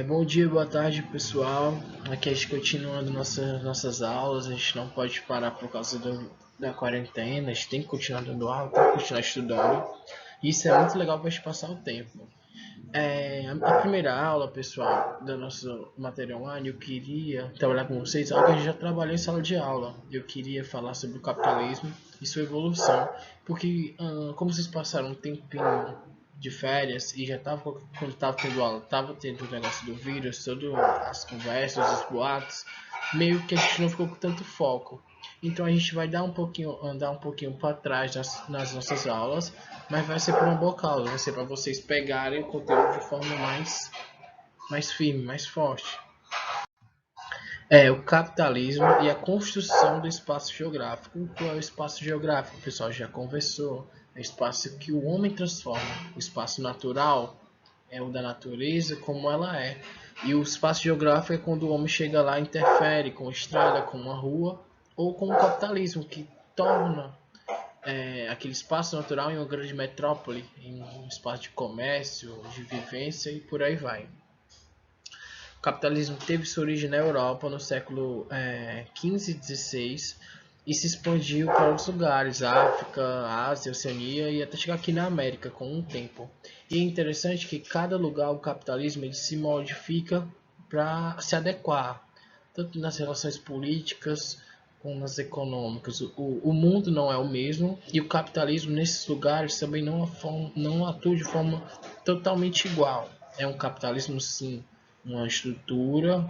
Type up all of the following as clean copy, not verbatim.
Bom dia, boa tarde, pessoal. Aqui a gente continuando nossas aulas. A gente não pode parar por causa da quarentena. A gente tem que continuar dando aula, tem que continuar estudando. Isso é muito legal para a gente passar o tempo. A primeira aula, pessoal, da nossa matéria online, eu queria trabalhar com vocês algo que a gente já trabalhou em sala de aula. Eu queria falar sobre o capitalismo e sua evolução, porque como vocês passaram um tempinho de férias e já tava, quando estava tendo aula, estava tendo o negócio do vírus, todas as conversas, os boatos, meio que a gente não ficou com tanto foco. Então a gente vai andar um pouquinho para trás nas nossas aulas, mas vai ser por uma boa causa, vai ser para vocês pegarem o conteúdo de forma mais firme, mais forte. O capitalismo e a construção do espaço geográfico. O que é o espaço geográfico? O pessoal já conversou. É o espaço que o homem transforma. O espaço natural é o da natureza como ela é. E o espaço geográfico é quando o homem chega lá e interfere com estrada, com uma rua, ou com o capitalismo, que torna aquele espaço natural em uma grande metrópole, em um espaço de comércio, de vivência e por aí vai. O capitalismo teve sua origem na Europa no século XV e XVI e se expandiu para outros lugares, África, Ásia, Oceania e até chegar aqui na América com o tempo. E é interessante que cada lugar o capitalismo ele se modifica para se adequar, tanto nas relações políticas como nas econômicas. O mundo não é o mesmo e o capitalismo nesses lugares também não atua de forma totalmente igual. É um capitalismo sim, uma estrutura,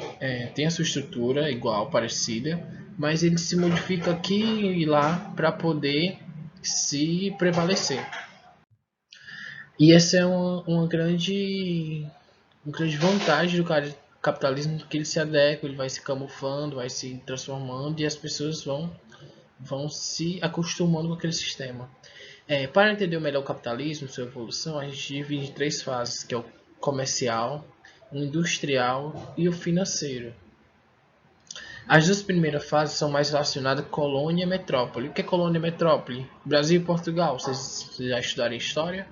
tem a sua estrutura igual, parecida, mas ele se modifica aqui e lá para poder se prevalecer. E essa é uma grande vantagem do capitalismo, que ele se adequa, ele vai se camuflando, vai se transformando e as pessoas vão se acostumando com aquele sistema. Para entender melhor o capitalismo, sua evolução, a gente divide em três fases, que é o comercial, o industrial e o financeiro. As duas primeiras fases são mais relacionadas a colônia e metrópole. O que é colônia e metrópole? Brasil e Portugal. Vocês já estudaram história?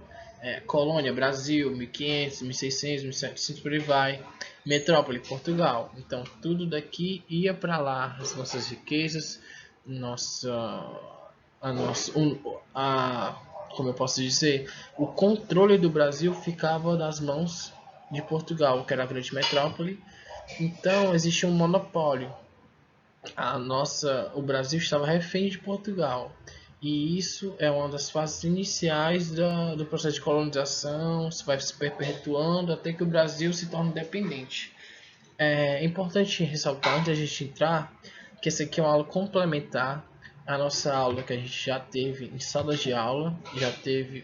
Colônia, Brasil, 1500, 1600, 1700, por aí vai. Metrópole, Portugal. Então, tudo daqui ia para lá. As nossas riquezas, nossa, a nossa, como eu posso dizer, o controle do Brasil ficava nas mãos de Portugal, que era a grande metrópole. Então, existia um monopólio. O Brasil estava refém de Portugal. E isso é uma das fases iniciais do processo de colonização, se vai se perpetuando até que o Brasil se torne independente. É importante ressaltar, antes da gente entrar, que essa aqui é uma aula complementar à nossa aula que a gente já teve em salas de aula,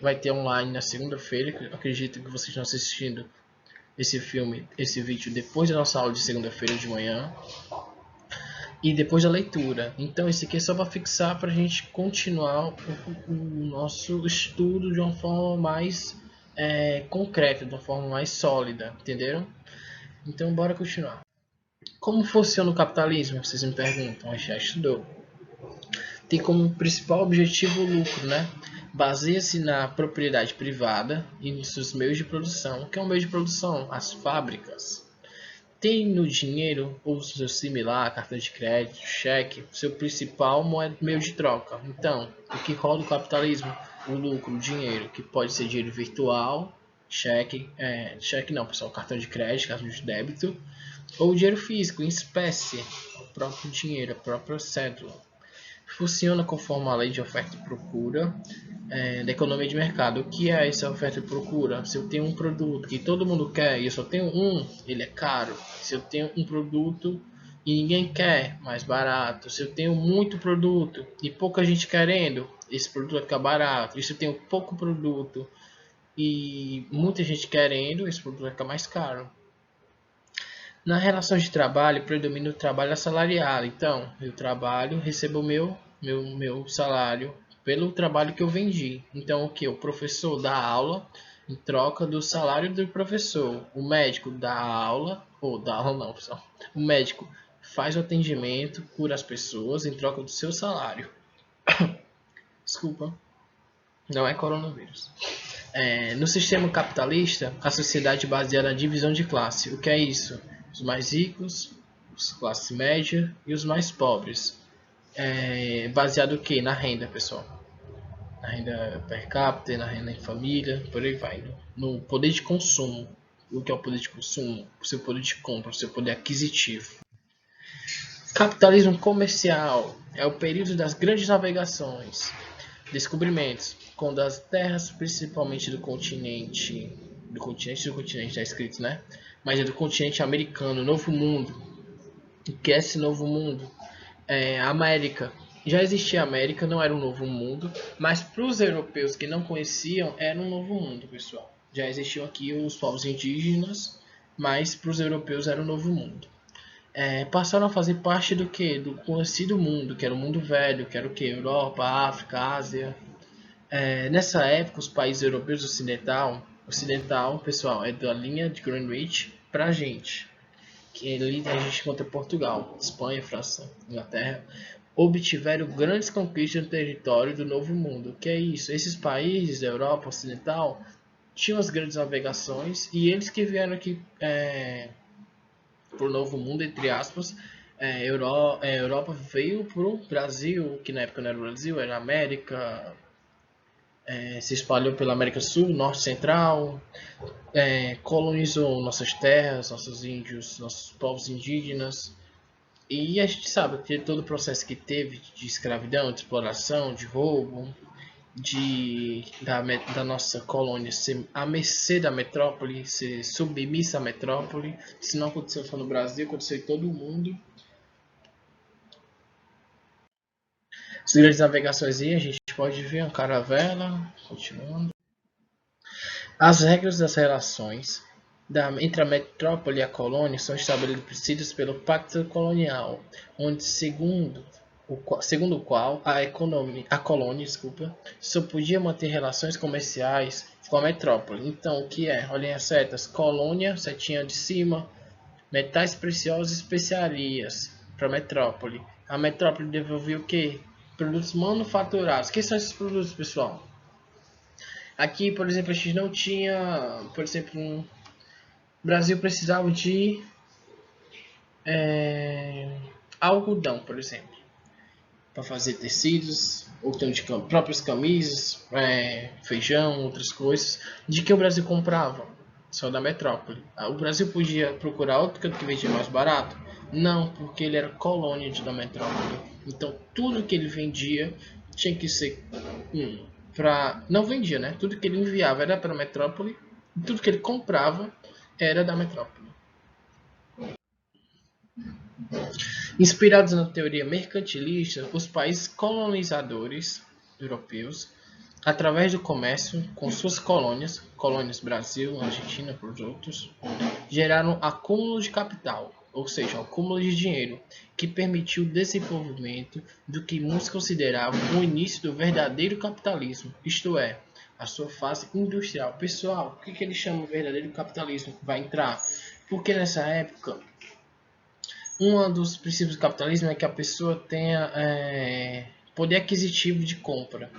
vai ter online na segunda-feira, que eu acredito que vocês estão assistindo esse vídeo depois da nossa aula de segunda-feira de manhã e depois da leitura. Então esse aqui é só para fixar para a gente continuar o nosso estudo de uma forma mais concreta, de uma forma mais sólida, entenderam? Então bora continuar. Como funciona o capitalismo? Vocês me perguntam, a gente já estudou. Tem como principal objetivo o lucro, né? Baseia-se na propriedade privada e nos seus meios de produção. O que é um meio de produção? As fábricas. Tem no dinheiro ou seu similar, cartão de crédito, cheque, seu principal meio de troca. Então, o que roda o capitalismo? O lucro, o dinheiro, que pode ser dinheiro virtual, cheque não, pessoal, cartão de crédito, cartão de débito, ou dinheiro físico, em espécie, o próprio dinheiro, a própria cédula. Funciona conforme a lei de oferta e procura da economia de mercado. O que é essa oferta e procura? Se eu tenho um produto que todo mundo quer e eu só tenho um, ele é caro. Se eu tenho um produto e ninguém quer, mais barato. Se eu tenho muito produto e pouca gente querendo, esse produto vai ficar barato. E se eu tenho pouco produto e muita gente querendo, esse produto vai ficar mais caro. Na relação de trabalho, predomina o trabalho assalariado. Então, eu trabalho, recebo o meu salário pelo trabalho que eu vendi. Então, o que? O professor dá aula em troca do salário do professor. O médico dá aula, ou dá aula não, pessoal. O médico faz o atendimento, cura as pessoas em troca do seu salário. Desculpa, não é coronavírus. No sistema capitalista, a sociedade é baseada na divisão de classe. O que é isso? Os mais ricos, os classe média e os mais pobres. Baseado o que? Na renda, pessoal. Na renda per capita, na renda em família, por aí vai. No poder de consumo. O que é o poder de consumo? O seu poder de compra, o seu poder aquisitivo. Capitalismo comercial é o período das grandes navegações, descobrimentos, quando as terras, principalmente do continente está escrito, né? Mas é do continente americano, Novo Mundo. O que é esse Novo Mundo? América. Já existia a América, não era um novo mundo, mas para os europeus que não conheciam, era um novo mundo, pessoal. Já existiam aqui os povos indígenas, mas para os europeus era um novo mundo. Passaram a fazer parte do que? Do conhecido mundo, que era o mundo velho, que era o que? Europa, África, Ásia. Nessa época, os países europeus ocidental, pessoal, é da linha de Greenwich para a gente. Que ali a gente encontra Portugal, Espanha, França, Inglaterra, obtiveram grandes conquistas no território do Novo Mundo. O que é isso? Esses países da Europa Ocidental tinham as grandes navegações e eles que vieram aqui para o Novo Mundo, entre aspas, Europa veio para o Brasil, que na época não era o Brasil, era a América, se espalhou pela América Sul, Norte Central, colonizou nossas terras, nossos índios, nossos povos indígenas. E a gente sabe que todo o processo que teve de escravidão, de exploração, de roubo, da nossa colônia ser à mercê da metrópole, ser submissa à metrópole. Se não aconteceu só no Brasil, aconteceu em todo o mundo. As grandes navegações aí, a gente pode ver uma caravela, continuando. As regras das relações entre a metrópole e a colônia são estabelecidas pelo Pacto Colonial, onde, segundo o qual a colônia só podia manter relações comerciais com a metrópole. Então, o que é? Olhem as setas. Colônia, setinha de cima, metais preciosos e especiarias para a metrópole. A metrópole devolvia o quê? Produtos manufaturados. O que são esses produtos, pessoal? Aqui, por exemplo, a gente não tinha, por exemplo, o Brasil precisava de algodão, por exemplo, para fazer tecidos, ou então de próprias camisas, feijão, outras coisas. De que o Brasil comprava? Só da metrópole. O Brasil podia procurar outro canto que vendia mais barato? Não, porque ele era colônia da metrópole. Então tudo que ele vendia tinha que ser não vendia, né? Tudo que ele enviava era para a metrópole, e tudo que ele comprava era da metrópole. Inspirados na teoria mercantilista, os países colonizadores europeus, através do comércio com suas colônias Brasil, Argentina, por outros, geraram acúmulo de capital, ou seja, acúmulo de dinheiro, que permitiu o desenvolvimento do que muitos consideravam o início do verdadeiro capitalismo, isto é, a sua fase industrial. Pessoal, o que eles chamam de verdadeiro capitalismo? Vai entrar, porque nessa época um dos princípios do capitalismo é que a pessoa tenha poder aquisitivo de compra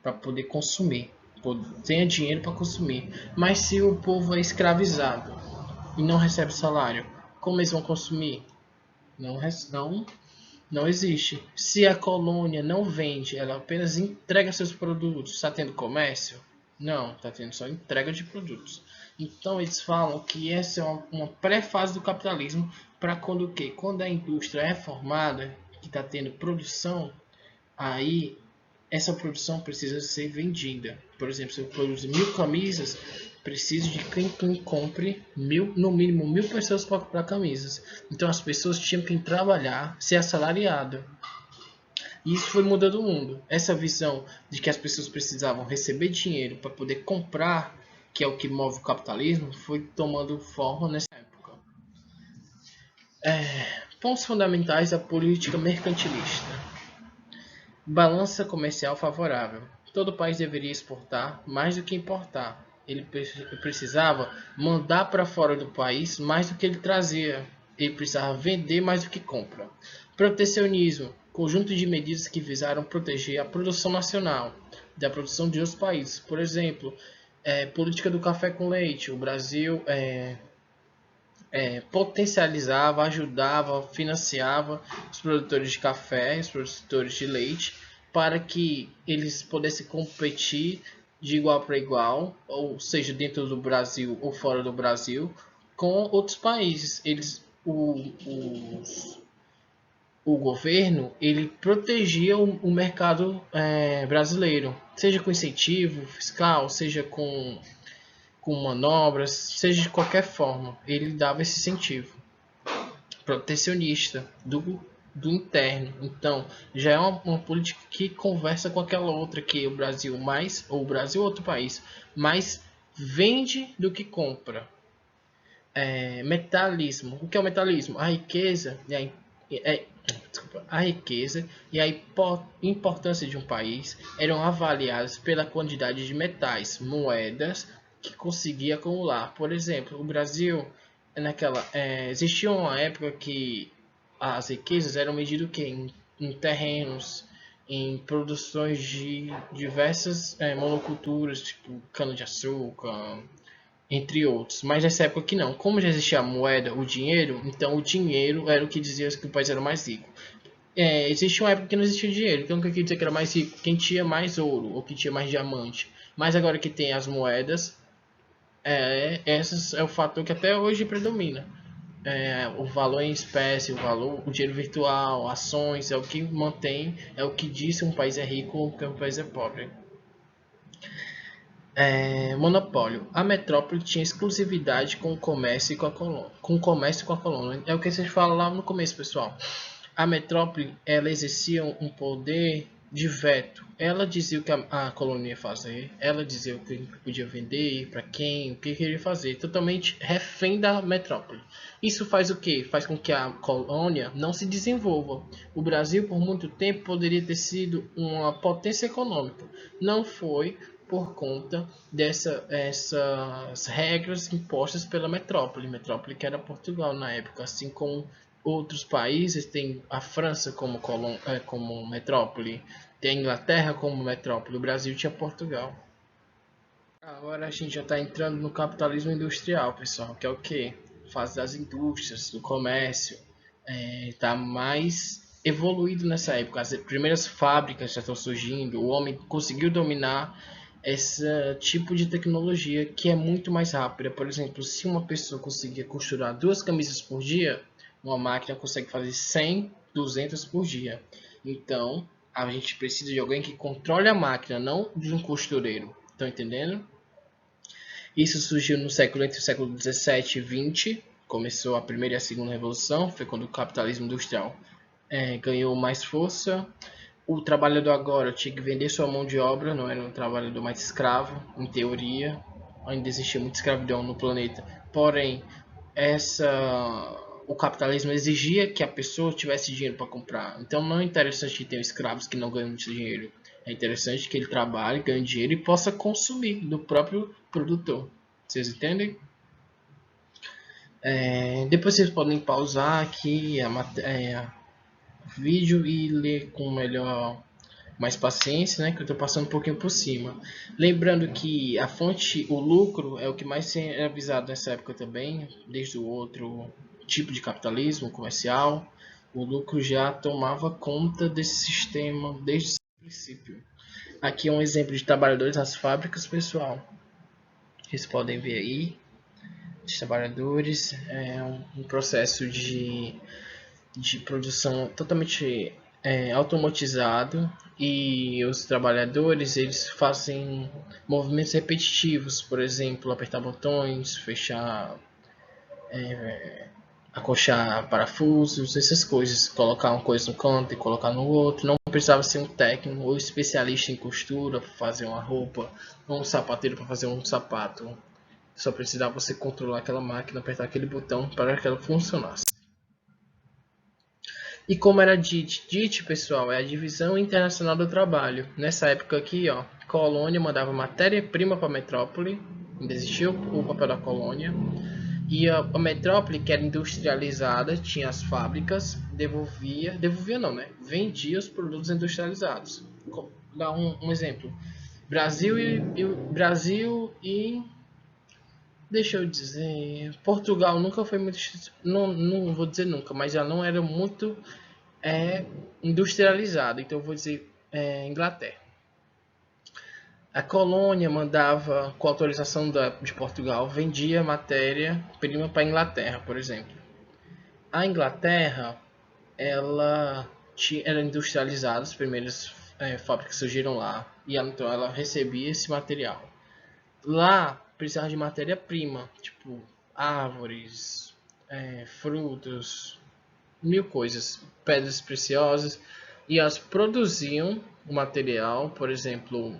para poder consumir, tenha dinheiro para consumir. Mas se o povo é escravizado e não recebe salário, como eles vão consumir? Não existe. Se a colônia não vende, ela apenas entrega seus produtos, está tendo comércio? Não, está tendo só entrega de produtos. Então eles falam que essa é uma pré-fase do capitalismo para quando o quê? Quando a indústria é formada, que está tendo produção, aí essa produção precisa ser vendida. Por exemplo, se eu produzo 1000 camisas, preciso de quem compre no mínimo 1000 pessoas para comprar camisas. Então as pessoas tinham que trabalhar, ser assalariado. E isso foi mudando o mundo. Essa visão de que as pessoas precisavam receber dinheiro para poder comprar, que é o que move o capitalismo, foi tomando forma nessa época. Pontos fundamentais da política mercantilista. Balança comercial favorável. Todo país deveria exportar mais do que importar. Ele precisava mandar para fora do país mais do que ele trazia. Ele precisava vender mais do que compra. Protecionismo. Conjunto de medidas que visaram proteger a produção nacional da produção de outros países. Por exemplo, Política do café com leite. O Brasil potencializava, ajudava, financiava os produtores de café, os produtores de leite, para que eles pudessem competir de igual para igual, ou seja, dentro do Brasil ou fora do Brasil, com outros países. O governo ele protegia o mercado brasileiro, seja com incentivo fiscal, seja com manobras, seja de qualquer forma, ele dava esse incentivo protecionista do interno. Então, já é uma política que conversa com aquela outra que o Brasil mais, ou o Brasil outro país, mais vende do que compra. Metalismo. O que é o metalismo? A riqueza a riqueza e a importância de um país eram avaliadas pela quantidade de metais, moedas que conseguia acumular. Por exemplo, o Brasil existia uma época que as riquezas eram medidas em terrenos, em produções de diversas monoculturas, tipo cana-de-açúcar, entre outros. Mas nessa época que não. Como já existia a moeda, o dinheiro, então o dinheiro era o que dizia que o país era mais rico. Existia uma época que não existia dinheiro, então o que quer dizer que era mais rico? Quem tinha mais ouro ou quem tinha mais diamante. Mas agora que tem as moedas, esse é o fator que até hoje predomina. O valor em espécie, o dinheiro virtual, ações, é o que mantém, é o que diz se um país é rico ou que um país é pobre. Monopólio. A metrópole tinha exclusividade com o comércio e com a colônia. É o que vocês falam lá no começo, pessoal. A metrópole ela exercia um poder de veto. Ela dizia o que a colônia ia fazer, ela dizia o que podia vender, para quem, o que queria fazer. Totalmente refém da metrópole. Isso faz o quê? Faz com que a colônia não se desenvolva. O Brasil, por muito tempo, poderia ter sido uma potência econômica. Não foi por conta essas regras impostas pela metrópole que era Portugal na época, assim como outros países, tem a França como metrópole, tem a Inglaterra como metrópole, o Brasil tinha Portugal. Agora a gente já está entrando no capitalismo industrial, pessoal, que é o que? Fase das indústrias, do comércio, está mais evoluído nessa época. As primeiras fábricas já estão surgindo, o homem conseguiu dominar esse tipo de tecnologia que é muito mais rápida. Por exemplo, se uma pessoa conseguir costurar 2 camisas por dia, uma máquina consegue fazer 100, 200 por dia. Então, a gente precisa de alguém que controle a máquina, não de um costureiro. Estão entendendo? Isso surgiu no século entre o século 17 e 20. Começou a primeira e a segunda revolução, foi quando o capitalismo industrial ganhou mais força. O trabalhador agora tinha que vender sua mão de obra, não era um trabalhador mais escravo, em teoria. Ainda existia muita escravidão no planeta. Porém, o capitalismo exigia que a pessoa tivesse dinheiro para comprar. Então não é interessante que tenham escravos que não ganham muito dinheiro. É interessante que ele trabalhe, ganhe dinheiro e possa consumir do próprio produtor. Vocês entendem? Depois vocês podem pausar aqui o vídeo e ler com mais paciência, né? Que eu estou passando um pouquinho por cima. Lembrando que a fonte, o lucro é o que mais é avisado nessa época também, desde o outro tipo de capitalismo comercial. O lucro já tomava conta desse sistema desde o princípio. Aqui é um exemplo de trabalhadores nas fábricas, pessoal. Vocês podem ver aí, os trabalhadores, um processo de produção totalmente automatizado, e os trabalhadores eles fazem movimentos repetitivos, por exemplo, apertar botões, fechar, acochar parafusos, essas coisas, colocar uma coisa no canto e colocar no outro. Não precisava ser um técnico ou especialista em costura para fazer uma roupa, ou um sapateiro para fazer um sapato. Só precisava você controlar aquela máquina, apertar aquele botão para que ela funcionasse. E como era DIT, pessoal, é a Divisão Internacional do Trabalho. Nessa época aqui, ó, colônia mandava matéria-prima para a metrópole, ainda existia o papel da colônia, e a metrópole, que era industrializada, tinha as fábricas, devolvia não, né? Vendia os produtos industrializados. Vou dar um exemplo. Brasil e deixa eu dizer, Portugal nunca foi muito, não vou dizer nunca, mas já não era muito industrializado, então eu vou dizer Inglaterra. A colônia mandava, com autorização de Portugal, vendia matéria-prima para a Inglaterra, por exemplo. A Inglaterra, ela era industrializada, as primeiras fábricas surgiram lá, e então ela recebia esse material. Lá precisava de matéria-prima, tipo árvores, frutos, mil coisas, pedras preciosas, e elas produziam o material, por exemplo,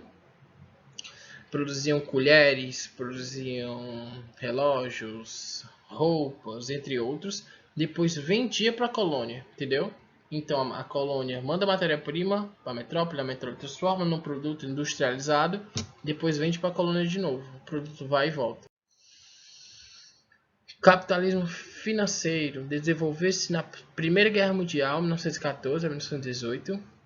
produziam colheres, produziam relógios, roupas, entre outros. Depois vendia para a colônia, entendeu? Então a colônia manda matéria-prima para a metrópole transforma num produto industrializado, depois vende para a colônia de novo. O produto vai e volta. Capitalismo financeiro desenvolveu-se na Primeira Guerra Mundial, 1914 a 1918.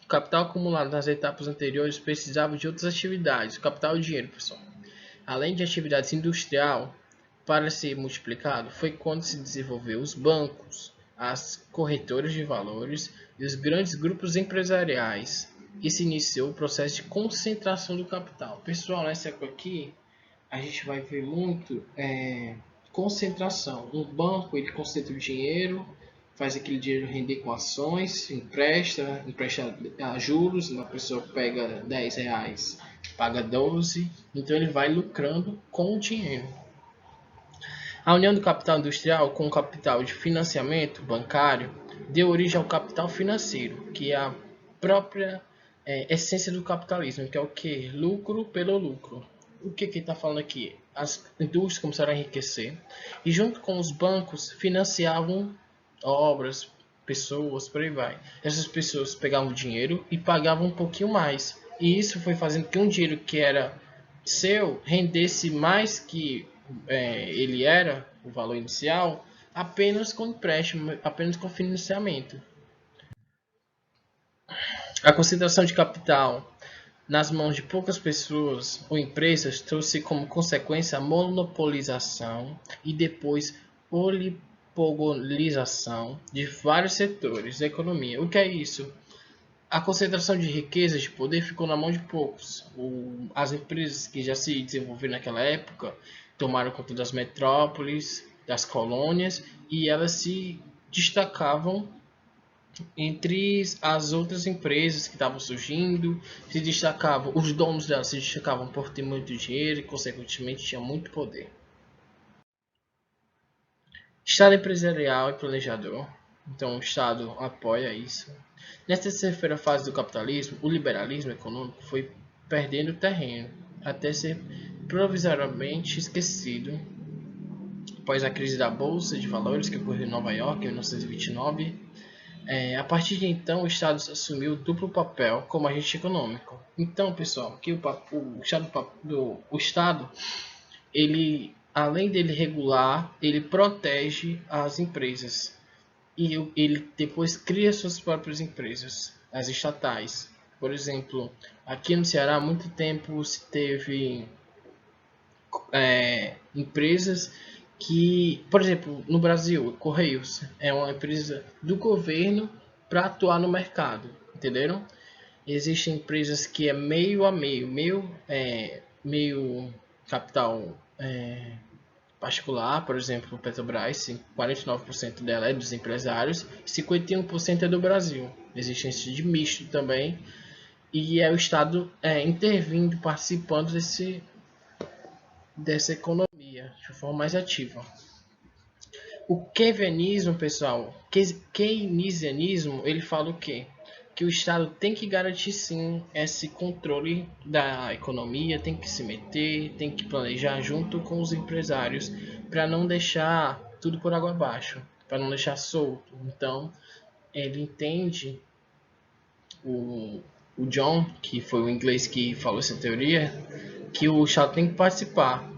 O capital acumulado nas etapas anteriores precisava de outras atividades. O capital é o dinheiro, pessoal. Além de atividades industrial, para ser multiplicado, foi quando se desenvolveu os bancos, as corretoras de valores e os grandes grupos empresariais, e se iniciou o processo de concentração do capital. Pessoal, nessa época aqui, a gente vai ver muito concentração. Um banco, ele concentra o dinheiro, faz aquele dinheiro render com ações, empresta a juros, uma pessoa pega R$ 10, paga 12, então ele vai lucrando com o dinheiro. A união do capital industrial com o capital de financiamento bancário deu origem ao capital financeiro, que é a própria essência do capitalismo, que é o que? Lucro pelo lucro. O que ele está falando aqui? As indústrias começaram a enriquecer e junto com os bancos financiavam obras, pessoas, por aí vai. Essas pessoas pegavam o dinheiro e pagavam um pouquinho mais. E isso foi fazendo que um dinheiro que era seu rendesse mais que ele era, o valor inicial, apenas com empréstimo, apenas com financiamento. A concentração de capital nas mãos de poucas pessoas ou empresas trouxe como consequência a monopolização e depois oligopolização de vários setores da economia. O que é isso? A concentração de riquezas de poder ficou na mão de poucos. As empresas que já se desenvolveram naquela época tomaram conta das metrópoles, das colônias, e elas se destacavam entre as outras empresas que estavam surgindo, os donos delas se destacavam por ter muito dinheiro e consequentemente tinham muito poder. Estado empresarial e planejador. Então o Estado apoia isso. Nesta terceira fase do capitalismo, o liberalismo econômico foi perdendo terreno, até ser provisoriamente esquecido após a crise da Bolsa de Valores que ocorreu em Nova York em 1929. A partir de então, o Estado assumiu o duplo papel como agente econômico. Então, pessoal, que o Estado, ele, além dele regular, ele protege as empresas. E ele depois cria suas próprias empresas, as estatais. Por exemplo, aqui no Ceará há muito tempo se teve empresas que, por exemplo, no Brasil, Correios é uma empresa do governo para atuar no mercado, entenderam? Existem empresas que é meio a meio capital particular, por exemplo, Petrobras, 49% dela é dos empresários, 51% é do Brasil. Existe esse de misto também, e é o Estado intervindo, participando dessa economia de forma mais ativa. O keynesianismo, pessoal, keynesianismo, ele fala o quê? Que o Estado tem que garantir sim esse controle da economia, tem que se meter, tem que planejar junto com os empresários para não deixar tudo por água abaixo, para não deixar solto. Então, ele entende, o John, que foi o inglês que falou essa teoria, que o Estado tem que participar.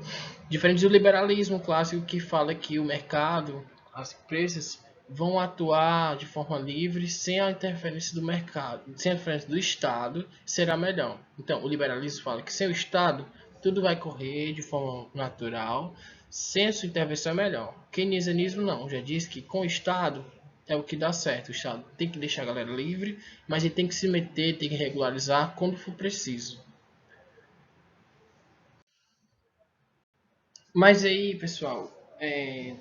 Diferente do liberalismo clássico que fala que o mercado, as empresas vão atuar de forma livre, sem a interferência do mercado, sem a interferência do Estado, será melhor. Então, o liberalismo fala que sem o Estado, tudo vai correr de forma natural, sem a sua intervenção é melhor. O keynesianismo não, já diz que com o Estado é o que dá certo. O Estado tem que deixar a galera livre, mas ele tem que se meter, tem que regularizar quando for preciso. Mas aí, pessoal,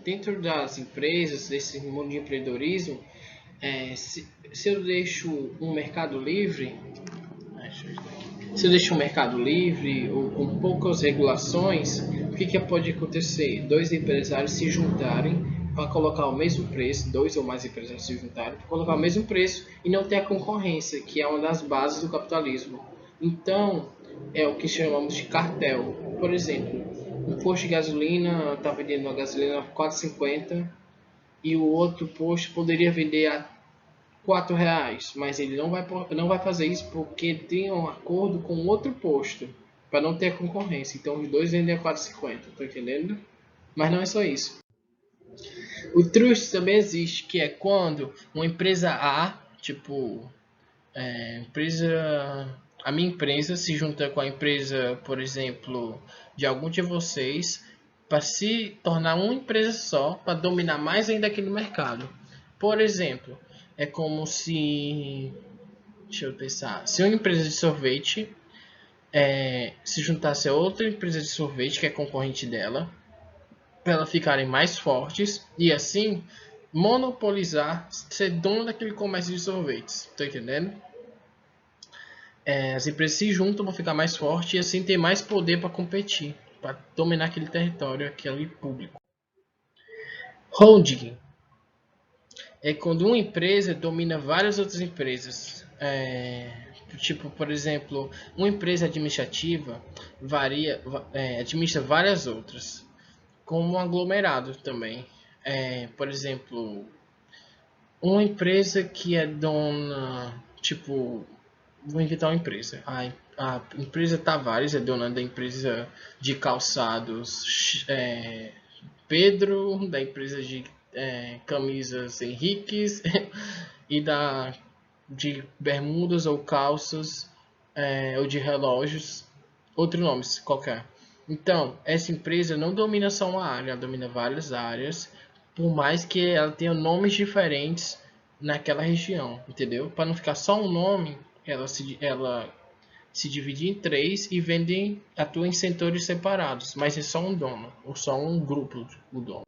dentro das empresas, desse mundo de empreendedorismo, se eu deixo um mercado livre, se eu deixo um mercado livre ou com poucas regulações, o que pode acontecer? Dois empresários se juntarem para colocar o mesmo preço, dois ou mais empresários se juntarem para colocar o mesmo preço e não ter a concorrência, que é uma das bases do capitalismo. Então, é o que chamamos de cartel. Por exemplo, um posto de gasolina está vendendo a gasolina a 4,50 e o outro posto poderia vender a R$ 4, mas ele não vai fazer isso porque tem um acordo com outro posto para não ter concorrência. Então os dois vendem a 4,50, tá entendendo? Mas não é só isso. O trust também existe, que é quando uma empresa A, tipo, a minha empresa se junta com a empresa, por exemplo, de algum de vocês, para se tornar uma empresa só, para dominar mais ainda aquele mercado. Por exemplo, é como se, deixa eu pensar, se uma empresa de sorvete se juntasse a outra empresa de sorvete que é concorrente dela, para elas ficarem mais fortes e assim monopolizar, ser dono daquele comércio de sorvetes. Tá entendendo? As empresas se juntam para ficar mais fortes e assim ter mais poder para competir, para dominar aquele território, aquele público. Holding é quando uma empresa domina várias outras empresas. Tipo, por exemplo, uma empresa administrativa administra várias outras, como um aglomerado também. Por exemplo, uma empresa que é dona, tipo, vou inventar uma empresa. A empresa Tavares é dona da empresa de calçados Pedro, da empresa de camisas Henriques e de bermudas ou calças ou de relógios, outro nome qualquer. Então, essa empresa não domina só uma área, ela domina várias áreas, por mais que ela tenha nomes diferentes naquela região, entendeu? Para não ficar só um nome, ela se divide em três e atua em setores separados, mas é só um dono, ou só um grupo, o dono.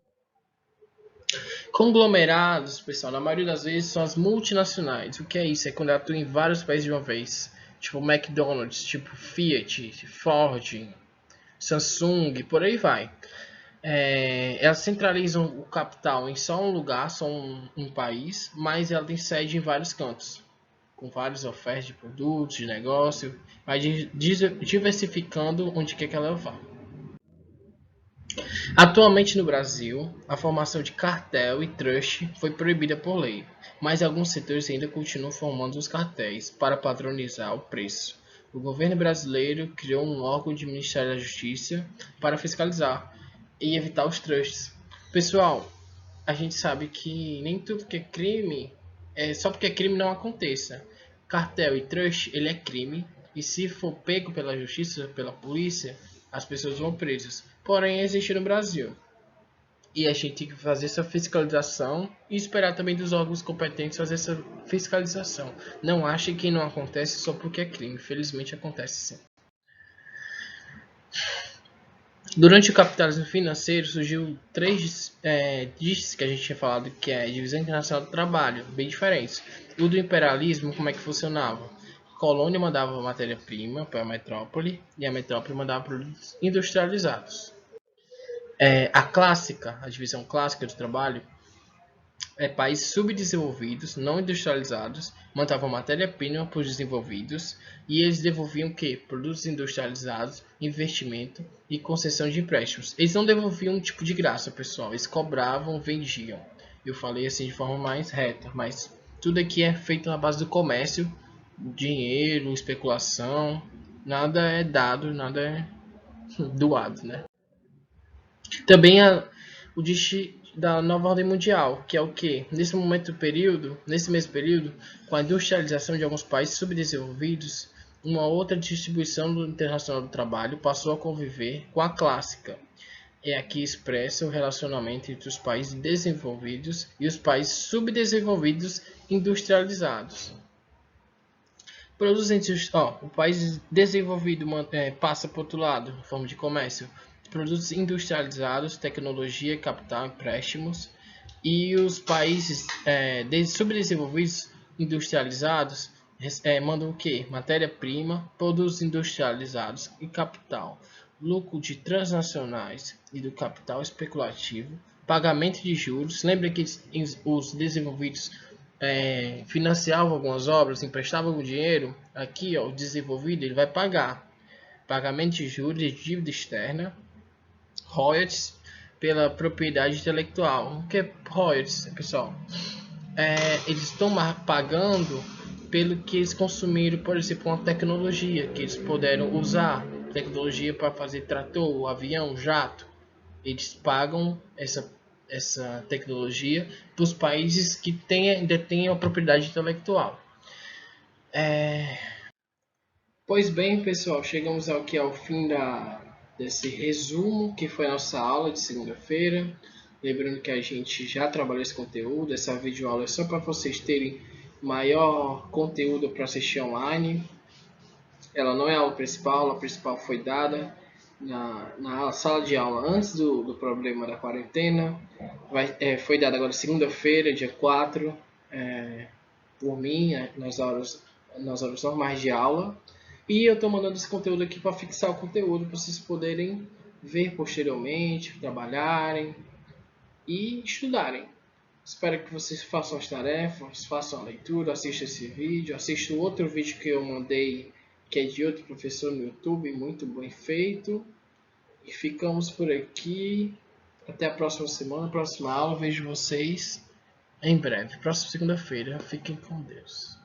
Conglomerados, pessoal, na maioria das vezes são as multinacionais. O que é isso? É quando ela atua em vários países de uma vez. Tipo McDonald's, tipo Fiat, Ford, Samsung, por aí vai. Elas centralizam o capital em só um lugar, só um país, mas ela tem sede em vários cantos, com várias ofertas de produtos, de negócio, vai diversificando onde quer que ela vá. Atualmente no Brasil, a formação de cartel e trust foi proibida por lei, mas alguns setores ainda continuam formando os cartéis para padronizar o preço. O governo brasileiro criou um órgão de Ministério da Justiça para fiscalizar e evitar os trusts. Pessoal, a gente sabe que nem tudo que é crime só porque é crime não aconteça. Cartel e trust, ele é crime e se for pego pela justiça, pela polícia, as pessoas vão presas. Porém, existe no Brasil. E a gente tem que fazer essa fiscalização e esperar também dos órgãos competentes fazer essa fiscalização. Não ache que não acontece só porque é crime. Infelizmente acontece sim. Durante o capitalismo financeiro surgiu três dígitos que a gente tinha falado, que é a divisão internacional do trabalho, bem diferentes. O do imperialismo, como é que funcionava? A colônia mandava matéria-prima para a metrópole e a metrópole mandava produtos industrializados. A clássica, a divisão clássica do trabalho, países subdesenvolvidos, não industrializados, mandavam matéria-prima para os desenvolvidos e eles devolviam o quê? Produtos industrializados, investimento e concessão de empréstimos. Eles não devolviam tipo de graça, pessoal. Eles cobravam, vendiam. Eu falei assim de forma mais reta, mas tudo aqui é feito na base do comércio, dinheiro, especulação. Nada é dado, nada é doado, né? Também o da nova ordem mundial, que é o que? Nesse mesmo período, com a industrialização de alguns países subdesenvolvidos, uma outra distribuição internacional do trabalho passou a conviver com a clássica. É aqui expressa o relacionamento entre os países desenvolvidos e os países subdesenvolvidos industrializados. O país desenvolvido passa para o outro lado, em forma de comércio, produtos industrializados, tecnologia, capital, empréstimos, e os países subdesenvolvidos industrializados mandam o que? Matéria-prima, produtos industrializados e capital, lucro de transnacionais e do capital especulativo, pagamento de juros. Lembra que os desenvolvidos financiavam algumas obras, emprestavam algum dinheiro? Aqui, ó, o desenvolvido ele vai pagar pagamento de juros de dívida externa, royalties pela propriedade intelectual. O que é royalties, pessoal? Eles estão pagando pelo que eles consumiram, por exemplo, uma tecnologia que eles puderam usar, tecnologia para fazer trator, avião, jato. Eles pagam essa tecnologia para os países que detêm a propriedade intelectual. Pois bem, pessoal, chegamos aqui ao fim desse resumo que foi a nossa aula de segunda-feira. Lembrando que a gente já trabalhou esse conteúdo, essa videoaula é só para vocês terem maior conteúdo para assistir online. Ela não é a aula principal foi dada na sala de aula antes do problema da quarentena. Foi dada agora segunda-feira, dia 4, por mim, nas horas normais de aula. E eu estou mandando esse conteúdo aqui para fixar o conteúdo, para vocês poderem ver posteriormente, trabalharem e estudarem. Espero que vocês façam as tarefas, façam a leitura, assistam esse vídeo, assistam outro vídeo que eu mandei, que é de outro professor no YouTube, muito bem feito. E ficamos por aqui. Até a próxima semana, próxima aula. Vejo vocês em breve, próxima segunda-feira. Fiquem com Deus.